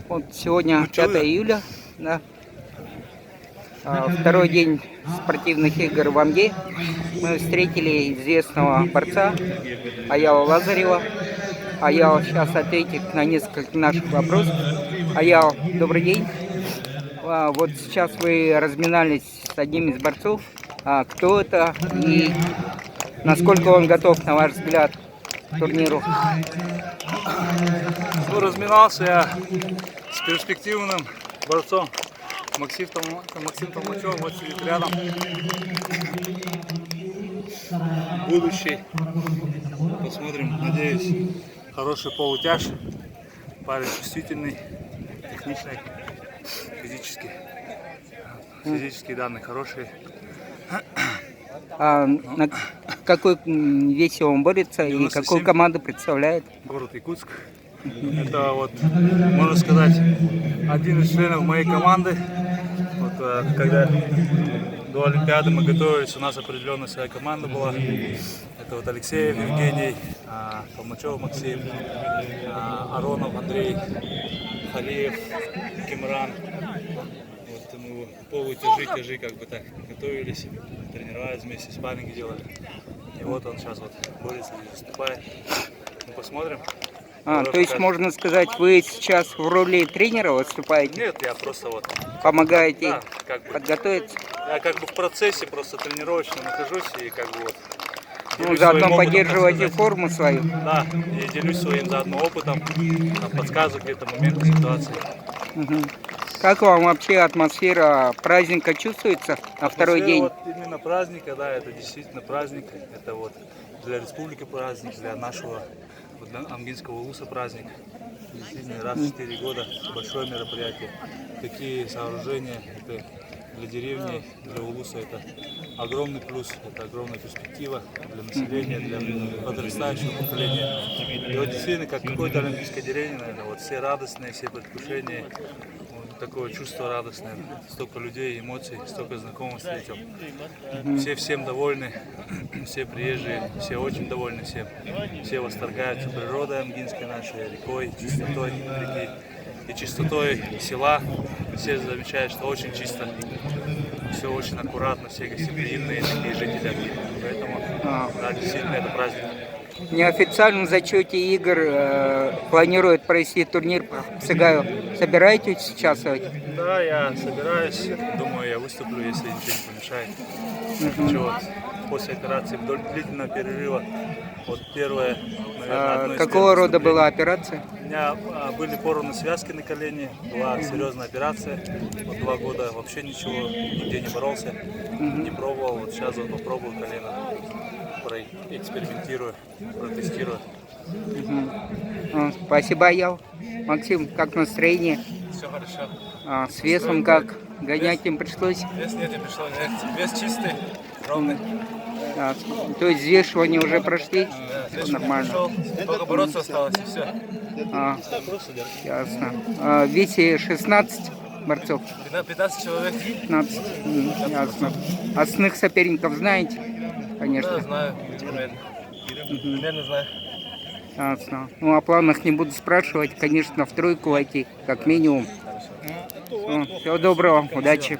Вот сегодня 5 июля, да. Второй день спортивных игр в Амге. Мы встретили известного борца Аяла Лазарева. Аял сейчас ответит на несколько наших вопросов. Аял, добрый день. Вот сейчас вы разминались с одним из борцов. Кто это и насколько он готов, на ваш взгляд, к турниру? Ну, разминался я с перспективным борцом Максим Толмачев, вот сидит рядом. Будущий. Посмотрим, надеюсь, хороший полутяж. Парень чувствительный, техничный, физические данные хорошие. На какой весе он борется 97. И какую команду представляет? Город Якутск. Это вот, можно сказать, один из членов моей команды. Вот, когда до Олимпиады мы готовились, у нас определенная своя команда была. Это вот Алексеев Евгений, Толмачев Максим, Аронов Андрей, Халиев, Кимран. Вот мы полутяжи как бы так готовились, тренировались вместе, спарринги делали. И вот он сейчас вот борется, выступает. Ну, посмотрим. То есть можно сказать, вы сейчас в роли тренера выступаете? Нет, я просто вот помогаете, да, как бы, подготовиться? Я как бы в процессе просто тренировочно нахожусь и как бы вот. Заодно поддерживаете форму свою? Да, и делюсь своим заодно опытом, подсказываю какие-то моменты, ситуации. Как вам вообще атмосфера праздника чувствуется на второй день? Вот именно праздника, да, это действительно праздник. Это вот для республики праздник, для нашего вот, для Амгинского улуса праздник. Действительно, раз в 4 года большое мероприятие. Такие сооружения, это для деревни, для улуса это огромный плюс, это огромная перспектива для населения, для подрастающего поколения. И вот действительно, как какой-то олимпийской деревне, наверное, вот все радостные, все предвкушения, вот такое чувство радостное, столько людей, эмоций, столько знакомых встретил. Все всем довольны, все приезжие, все очень довольны всем. Все восторгаются природой амгинской нашей, рекой, чистотой реки и чистотой села. Все замечают, что очень чисто, все очень аккуратно, все гостеприимные такие жители. Поэтому, да, действительно, это праздник. В неофициальном зачете игр планируют провести турнир в Цигаю. Собираетесь участвовать? Да, я собираюсь. Думаю, я выступлю, если ничего не помешает. Ничего, после операции вдоль длительного перерыва. Вот первое, наверное, какого рода была операция? У меня были порваны связки на колене, была серьезная операция. Вот 2 года вообще ничего, нигде не боролся, не пробовал. Вот сейчас вот попробую колено, экспериментирую, протестирую. Спасибо, Аял. Максим, как настроение? Все хорошо. С весом как? Гонять им пришлось? Вес нет, не пришлось. Вес чистый, ровный. То есть взвешивание уже прошли? Да, нормально. Прошел. Только бороться осталось и все. Ясно. В весе 16 борцов? 15 человек. 15. Ясно. Основных соперников знаете? Конечно. Да, знаю. Примерно знаю. Ясно. Ну, о планах не буду спрашивать. Конечно, в тройку войти, как минимум. Всего доброго, удачи.